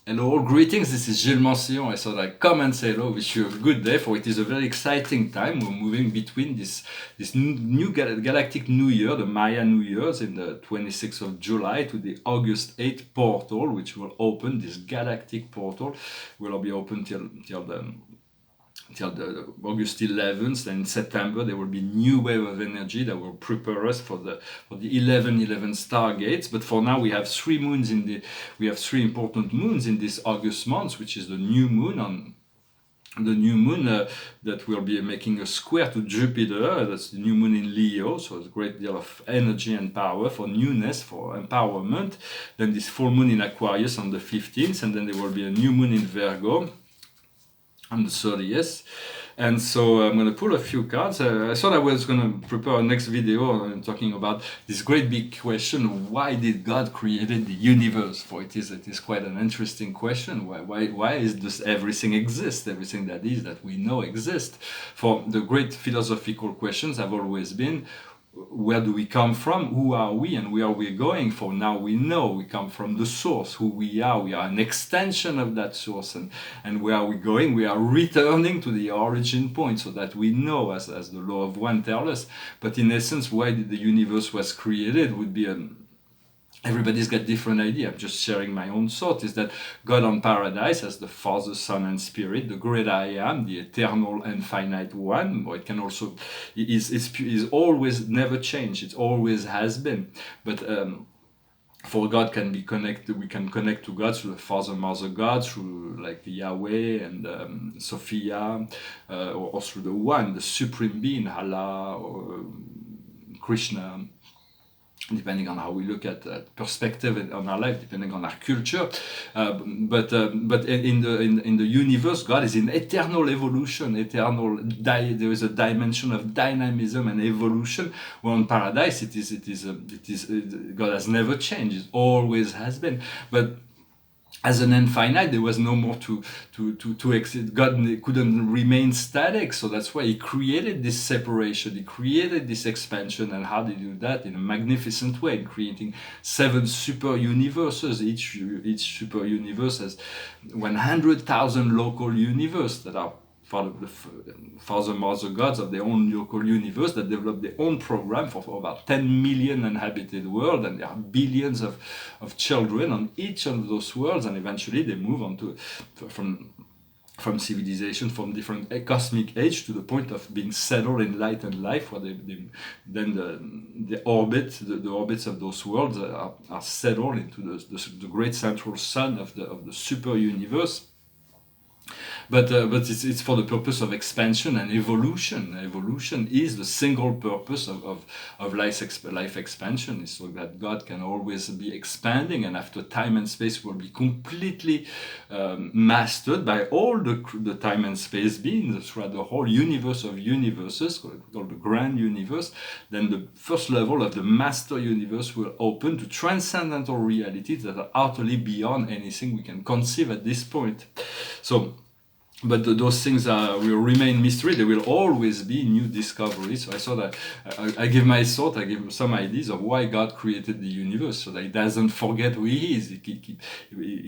Hello, greetings. This is Gillesmansillon. I thought I'd come and say hello, wish you a good day, for it is a very exciting time. We're moving between this new galactic New Year, the Maya New Year's, in the 26th of July, to the August 8th portal, which will open this galactic portal. Will be open till the August 11th. Then in September there will be new wave of energy that will prepare us for the 1111 stargates. But for now we have three important moons in this August month, which is the new moon that will be making a square to Jupiter. That's the new moon in Leo, so it's a great deal of energy and power for newness, for empowerment. Then this full moon in Aquarius on the 15th, and then there will be a new moon in Virgo on the 30th. And so I'm going to pull a few cards. I thought I was going to prepare a next video talking about this great big question: why did God created the universe? For it is quite an interesting question. Why is this everything exist? Everything that we know exists. For the great philosophical questions have always been: where do we come from? Who are we, and where are we going? For now we know we come from the source, who we are an extension of that source, and where are we going? We are returning to the origin point, so that we know, as the law of one tells us. But in essence, why did the universe was created would be everybody's got different idea. I'm just sharing my own thought. Is that God on paradise as the Father, Son, and Spirit, the great I am, the eternal and finite one. Or it can also is always never changed. It always has been. But for God can be connected. We can connect to God through the Father, Mother God, through like Yahweh and Sophia, or through the One, the Supreme Being, Allah or Krishna, depending on how we look at perspective on our life, depending on our culture. But in the universe, God is in eternal evolution, there is a dimension of dynamism and evolution. Where on paradise, God has never changed. It always has been. But as an infinite, there was no more to exist. God couldn't remain static, so that's why He created this separation. He created this expansion, and how did He do that? In a magnificent way, in creating 7 super universes. Each super universe has 100,000 local universes that are part of the Father, Mother gods of their own local universe, that develop their own program for about 10 million inhabited world, and there are billions of children on each of those worlds, and eventually they move on to from civilization, from different cosmic age, to the point of being settled in light and life, where the orbits of those worlds are settled into the great central sun of the super universe. But it's for the purpose of expansion and evolution. Evolution is the single purpose of life expansion, is so that God can always be expanding, and after time and space will be completely mastered by all the time and space beings throughout the whole universe of universes, called the grand universe. Then the first level of the master universe will open to transcendental realities that are utterly beyond anything we can conceive at this point. So, but those things will remain mystery. There will always be new discoveries. So I thought that I give some ideas of why God created the universe, so that He doesn't forget who He is. He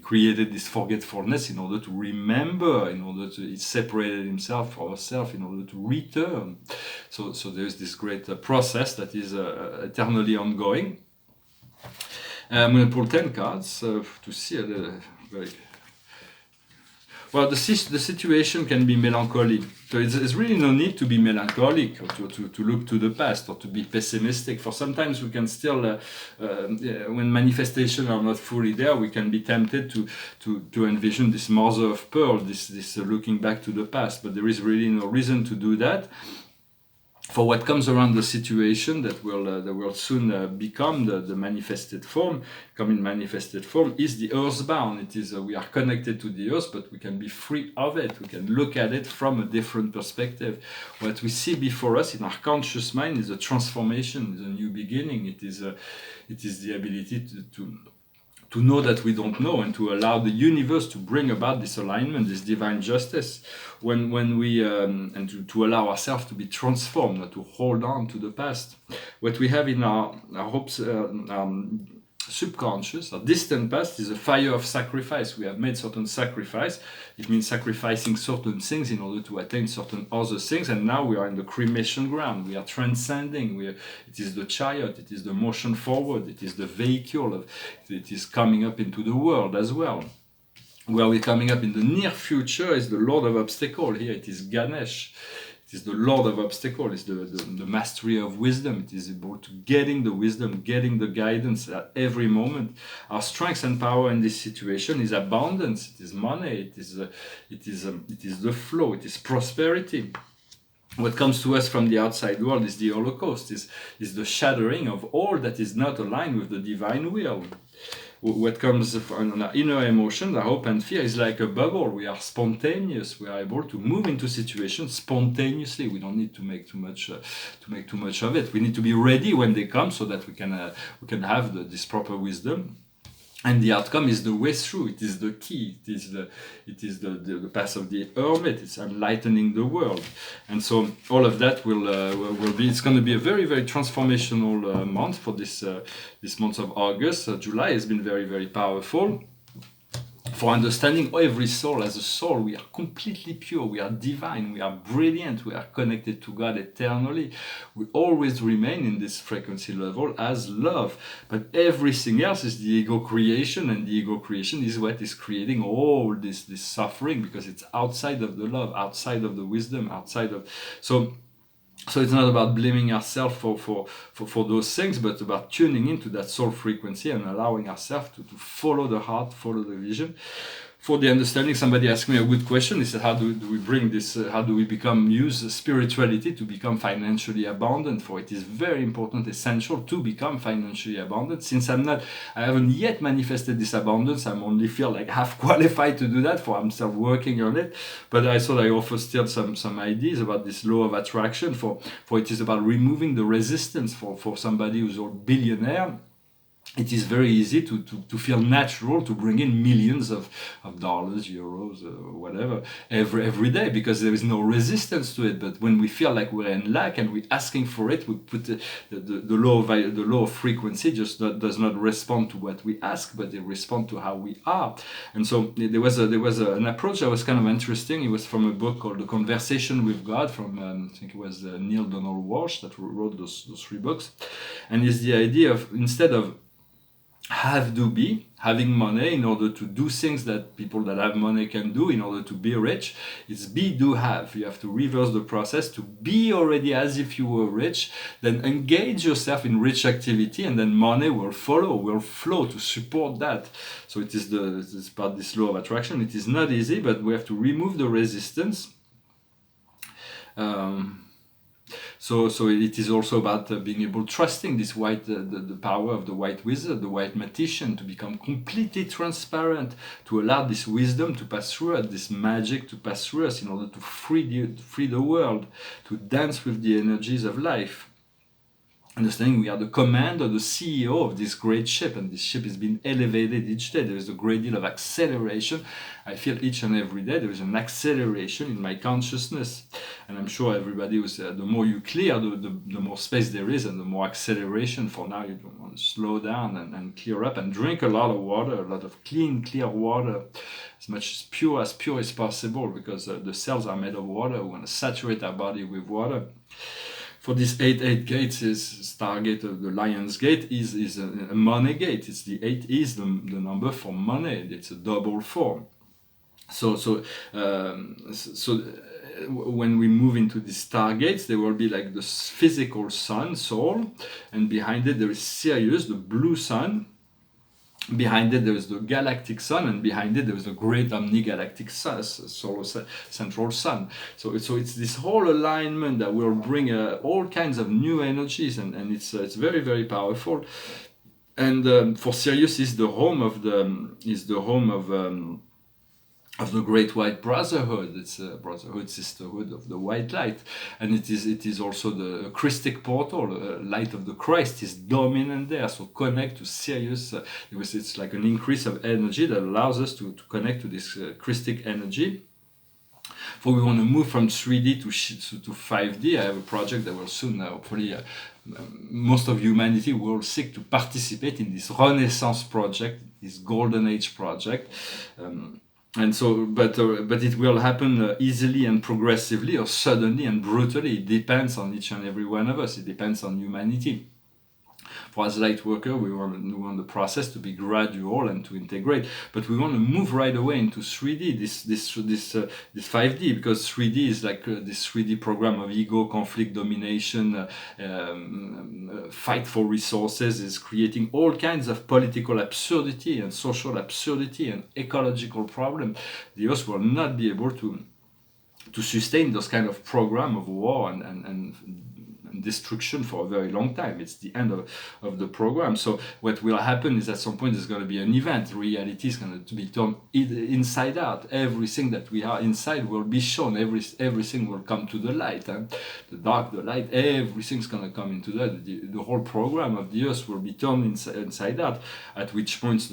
created this forgetfulness in order to remember, He separated Himself or herself in order to return. So there's this great process that is eternally ongoing. I'm going to pull 10 cards to see very. Well, the situation can be melancholy. So there's really no need to be melancholic, or to look to the past, or to be pessimistic. For sometimes we can still, when manifestations are not fully there, we can be tempted to envision this mother of pearl, this looking back to the past. But there is really no reason to do that. For what comes around the situation that will soon become the manifested form, is the earthbound. It is we are connected to the earth, but we can be free of it. We can look at it from a different perspective. What we see before us in our conscious mind is a transformation, is a new beginning. It is the ability to know that we don't know, and to allow the universe to bring about this alignment, this divine justice, when we and to allow ourselves to be transformed, not to hold on to the past. What we have in our hopes, subconscious, our distant past, is a fire of sacrifice. We have made certain sacrifice. It means sacrificing certain things in order to attain certain other things. And now we are in the cremation ground. We are transcending. It is the chariot. It is the motion forward. It is the vehicle. It is coming up into the world as well. Where we're coming up in the near future is the Lord of Obstacle. Here it is Ganesh. It is the Lord of Obstacle. It's the mastery of wisdom. It is about getting the wisdom, getting the guidance at every moment. Our strength and power in this situation is abundance. It is money. It is the flow. It is prosperity. What comes to us from the outside world is the Holocaust. Is the shattering of all that is not aligned with the divine will. What comes from our inner emotions, our hope and fear, is like a bubble. We are spontaneous. We are able to move into situations spontaneously. We don't need to make too much of it. We need to be ready when they come, so that we can have this proper wisdom. And the outcome is the way through. It is the key. It is the path of the hermit. It's enlightening the world. And so all of that will be. It's going to be a very, very transformational month for this month of August. July has been very, very powerful. For understanding every soul as a soul, we are completely pure, we are divine, we are brilliant, we are connected to God eternally. We always remain in this frequency level as love. But everything else is the ego creation, and the ego creation is what is creating all this suffering, because it's outside of the love, outside of the wisdom, outside of... So it's not about blaming ourselves for those things, but about tuning into that soul frequency and allowing ourselves to follow the heart, follow the vision. For the understanding, somebody asked me a good question. He said, how do we bring this, how do we use spirituality to become financially abundant? For it is very important, essential to become financially abundant. Since I haven't yet manifested this abundance, I'm only feel like half qualified to do that, for I'm still working on it. But I thought I offer still some ideas about this law of attraction, for it is about removing the resistance for somebody who's a billionaire. It is very easy to feel natural to bring in millions of dollars, euros, whatever, every day, because there is no resistance to it. But when we feel like we're in lack and we're asking for it, we put the law of frequency just does not respond to what we ask, but they respond to how we are. And so there was an approach that was kind of interesting. It was from a book called The Conversation with God, from I think it was Neil Donald Walsh that wrote those 3 books. And it's the idea of, instead of having money in order to do things that people that have money can do in order to be rich, it's be, do, have. You have to reverse the process to be already as if you were rich, then engage yourself in rich activity, and then money will flow to support that. So it's about this law of attraction. It is not easy, but we have to remove the resistance. So it is also about being able, trusting this the power of the white wizard, the white magician, to become completely transparent, to allow this wisdom to pass through us, this magic to pass through us, in order to free the world, to dance with the energies of life. Understanding we are the commander, the CEO of this great ship, and this ship is being elevated each day. There is a great deal of acceleration. I feel each and every day there is an acceleration in my consciousness, and I'm sure everybody was. The more you clear, the more space there is, and the more acceleration. For now, you don't want to slow down and clear up, and drink a lot of water, a lot of clean, clear water, as much as pure as possible, because the cells are made of water. We want to saturate our body with water. For this 8 gates, is Stargate of the Lion's Gate is a money gate. It's the 8 is the number for money. It's a double form. So when we move into these stargates, there will be like the physical sun, soul, and behind it there is Sirius, the blue sun. Behind it there is the galactic sun, and behind it there is the great omnigalactic sun, solar central sun. So it's this whole alignment that will bring all kinds of new energies, and it's very, very powerful. And for Sirius is the home of the Great White Brotherhood. It's a brotherhood, sisterhood of the white light, and it is also the Christic portal. Light of the Christ is dominant there. So connect to Sirius. It's like an increase of energy that allows us to connect to this Christic energy. For we want to move from 3D to 5D. I have a project that will soon hopefully most of humanity will seek to participate in this Renaissance project, this Golden Age project. And so, but it will happen easily and progressively, or suddenly and brutally. It depends on each and every one of us. It depends on humanity. For as light worker, we want the process to be gradual and to integrate, but we want to move right away into 3D, this 5D, because 3D is like this 3D program of ego, conflict, domination, fight for resources, is creating all kinds of political absurdity and social absurdity and ecological problem. The Earth will not be able to sustain those kind of program of war and destruction for a very long time. It's the end of the program. So what will happen is at some point there's going to be an event. Reality is going to be turned inside out. Everything that we are inside will be shown. Everything will come to the light. The dark, the light, everything's going to come into that. The whole program of the Earth will be turned inside out. At which point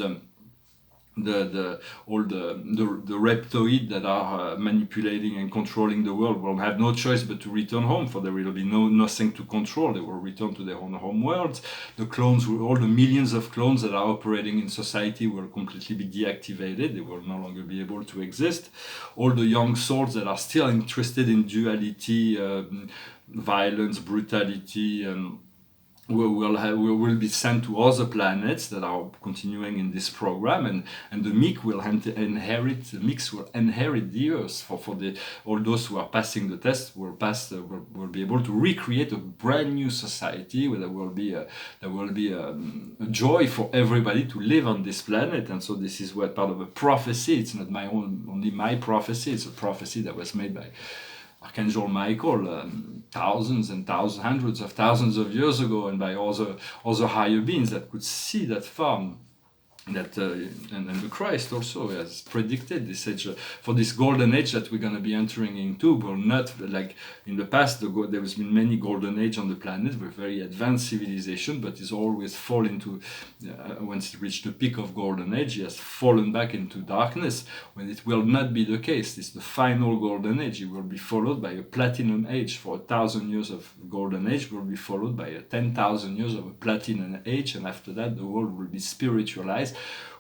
the reptoids that are manipulating and controlling the world will have no choice but to return home, for there will be nothing to control. They will return to their own home worlds. The clones, all the millions of clones that are operating in society, will completely be deactivated. They will no longer be able to exist. All the young souls that are still interested in duality, violence, brutality, will be sent to other planets that are continuing in this program, and the mix will inherit the Earth. For all those who are passing the test will be able to recreate a brand new society where there will be a joy for everybody to live on this planet. And so this is what part of a prophecy. It's not only my prophecy. It's a prophecy that was made by Archangel Michael thousands and thousands, hundreds of thousands of years ago, and by other higher beings that could see that far. That and the Christ also has predicted this age, for this golden age that we're going to be entering into. Will not, like in the past, there has been many golden age on the planet with very advanced civilization, but it's always fall into once it reached the peak of golden age, it has fallen back into darkness. When it will not be the case, it's the final golden age. It will be followed by a platinum age. For 1,000 years of golden age will be followed by 10,000 years of a platinum age, and after that the world will be spiritualized,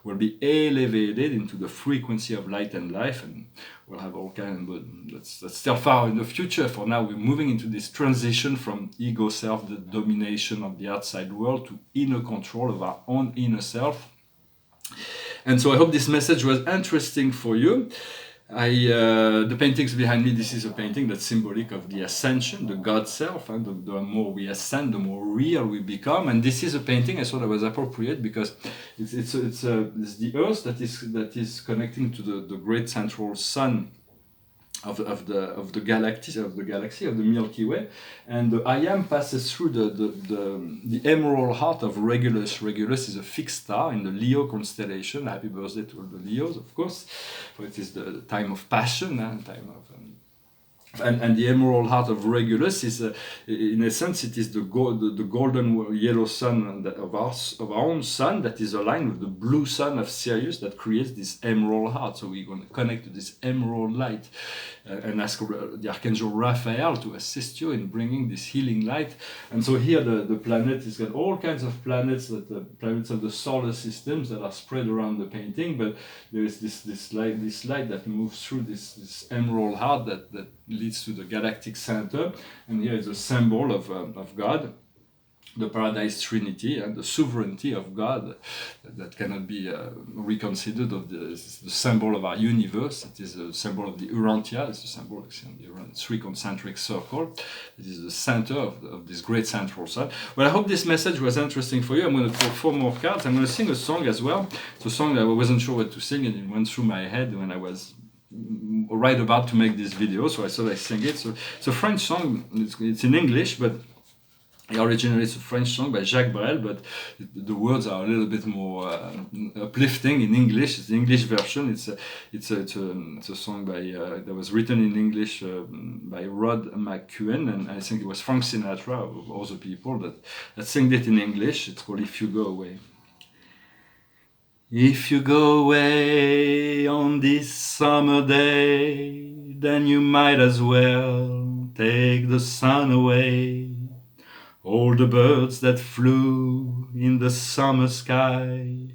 will be elevated into the frequency of light and life, and we'll have all kinds. But that's still far in the future. For now, we're moving into this transition from ego self, the domination of the outside world, to inner control of our own inner self. And so I hope this message was interesting for you. The paintings behind me, this is a painting that's symbolic of the ascension, the God self, and the more we ascend, the more real we become. And this is a painting I thought that was appropriate because it's the Earth that is connecting to the great central sun of the galaxy of the Milky Way, and the I Am passes through the emerald heart of Regulus. Regulus is a fixed star in the Leo constellation. Happy birthday to all the Leos, of course, for it is the time of passion, time of and the emerald heart of Regulus is, in essence, it is the golden yellow sun of our own sun that is aligned with the blue sun of Sirius that creates this emerald heart. So we're going to connect to this emerald light and ask the Archangel Raphael to assist you in bringing this healing light. And so here the planet has got all kinds of planets, planets of the solar systems that are spread around the painting, but there is this light that moves through this emerald heart that leads to the galactic center. And here is a symbol of God, the Paradise Trinity, and the sovereignty of God that cannot be reconsidered. Of the symbol of our universe. It is a symbol of the Urantia. It's a symbol of the three concentric circle. It is the center of this great central sun. Well, I hope this message was interesting for you. I'm going to pull 4 more cards. I'm going to sing a song as well. It's a song that I wasn't sure what to sing, and it went through my head when I was right about to make this video, so I thought I'd sing it. So it's a French song. It's in English, but originally it's a French song by Jacques Brel, but the words are a little bit more uplifting in English. It's the English version. It's a song that was written in English by Rod McEwen, and I think it was Frank Sinatra of other people that sang it in English. It's called If You Go Away. If you go away on this summer day, then you might as well take the sun away. All the birds that flew in the summer sky,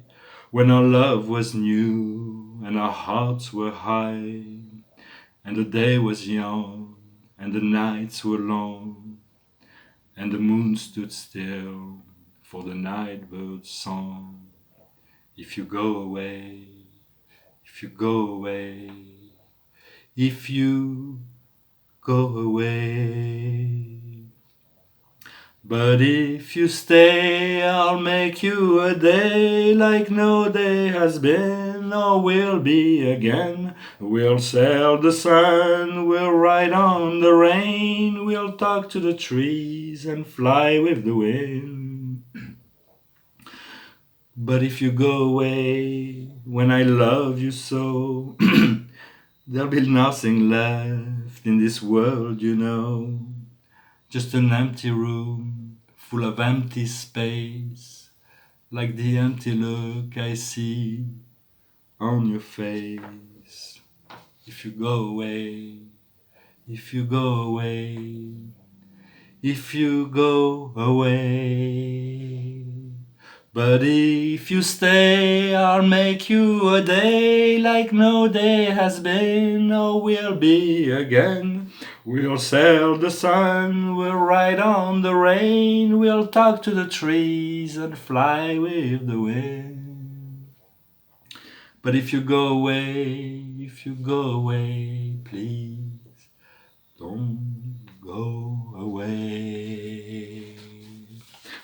when our love was new and our hearts were high, and the day was young and the nights were long, and the moon stood still for the night bird's song. If you go away, if you go away, if you go away. But if you stay, I'll make you a day like no day has been or will be again. We'll sail the sun, we'll ride on the rain, we'll talk to the trees and fly with the wind. But if you go away when I love you so, there'll be nothing left in this world, you know. Just an empty room full of empty space, like the empty look I see on your face. If you go away, if you go away, if you go away. But if you stay, I'll make you a day like no day has been or will be again. We'll sail the sun, we'll ride on the rain, we'll talk to the trees and fly with the wind. But if you go away, if you go away, please don't go away.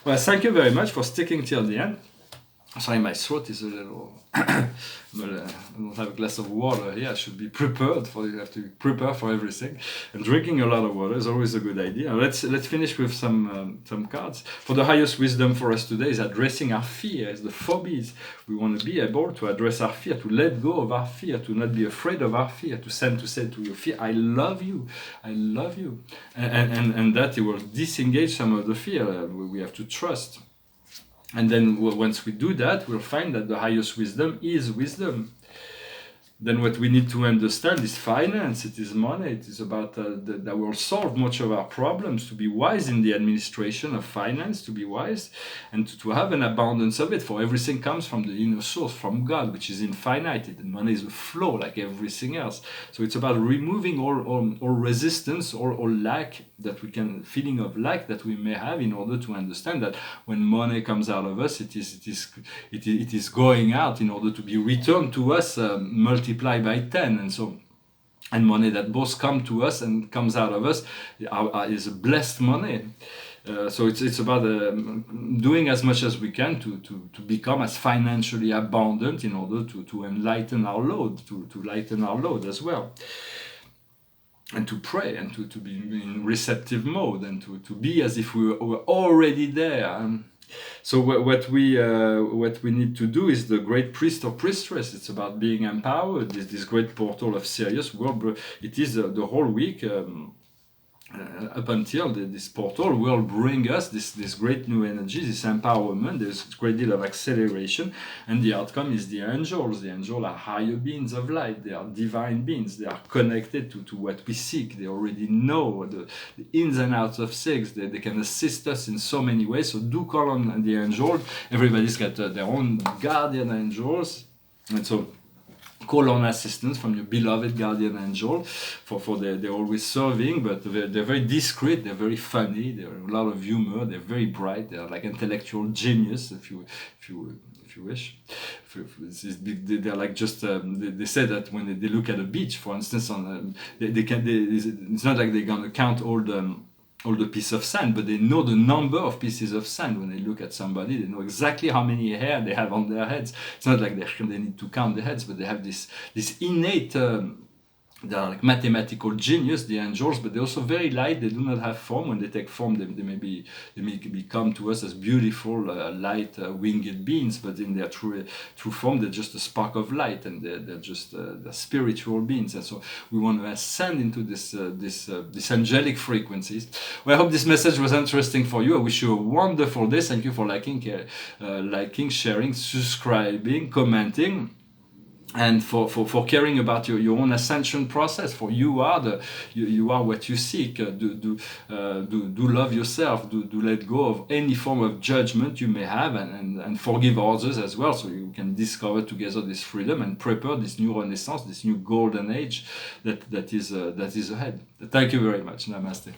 Well, thank you very much for sticking till the end. Sorry, my throat is a little... but I don't have a glass of water here. I should be prepared for... You have to prepare for everything. And drinking a lot of water is always a good idea. Let's finish with some cards. For the highest wisdom for us today is addressing our fears, the phobias. We want to be able to address our fear, to let go of our fear, to not be afraid of our fear, to say to your fear, I love you, I love you. And that it will disengage some of the fear. We have to trust. And then once we do that, we'll find that the highest wisdom is wisdom. Then what we need to understand is finance, it is money, it is about that will solve much of our problems, to be wise in the administration of finance, to be wise, and to have an abundance of it, for everything comes from the inner source, from God, which is infinite, and money is a flow like everything else. So it's about removing all resistance or lack that we can, feeling of lack that we may have, in order to understand that when money comes out of us, it is going out in order to be returned to us multiplied by 10, and money that both come to us and comes out of us is blessed money. So it's about doing as much as we can to become as financially abundant, in order to enlighten our load, to lighten our load as well. And to pray and to be in receptive mode, and to be as if we were already there. So what we need to do is the great priest or priestess. It's about being empowered. This great portal of Sirius world. It is the whole week. Up until this portal will bring us this great new energy, this empowerment. There's a great deal of acceleration, and the outcome is the angels. The angels are higher beings of light. They are divine beings. They are connected to what we seek. They already know the ins and outs of things. They can assist us in so many ways. So do call on the angels. Everybody's got their own guardian angels, and so call on assistance from your beloved guardian angel. They're always serving, but they're very discreet, they're very funny, they're a lot of humor, they're very bright, they're like intellectual genius, if you wish. They're like just they say that when they look at a beach, for instance, it's not like they're gonna count all the pieces of sand, but they know the number of pieces of sand. When they look at somebody, they know exactly how many hair they have on their heads. It's not like they need to count the heads, but they have this innate they are like mathematical genius, the angels, but they're also very light. They do not have form. When they take form, they may become to us as beautiful, light, winged beings, but in their true form, they're just a spark of light, and they're just they're spiritual beings. And so we want to ascend into this angelic frequencies. Well, I hope this message was interesting for you. I wish you a wonderful day. Thank you for liking, sharing, subscribing, commenting. and for caring about your own ascension process. For you are you are what you seek. Do love yourself. Do let go of any form of judgment you may have, and forgive others as well, so you can discover together this freedom and prepare this new renaissance, this new golden age that is ahead. Thank you very much. Namaste.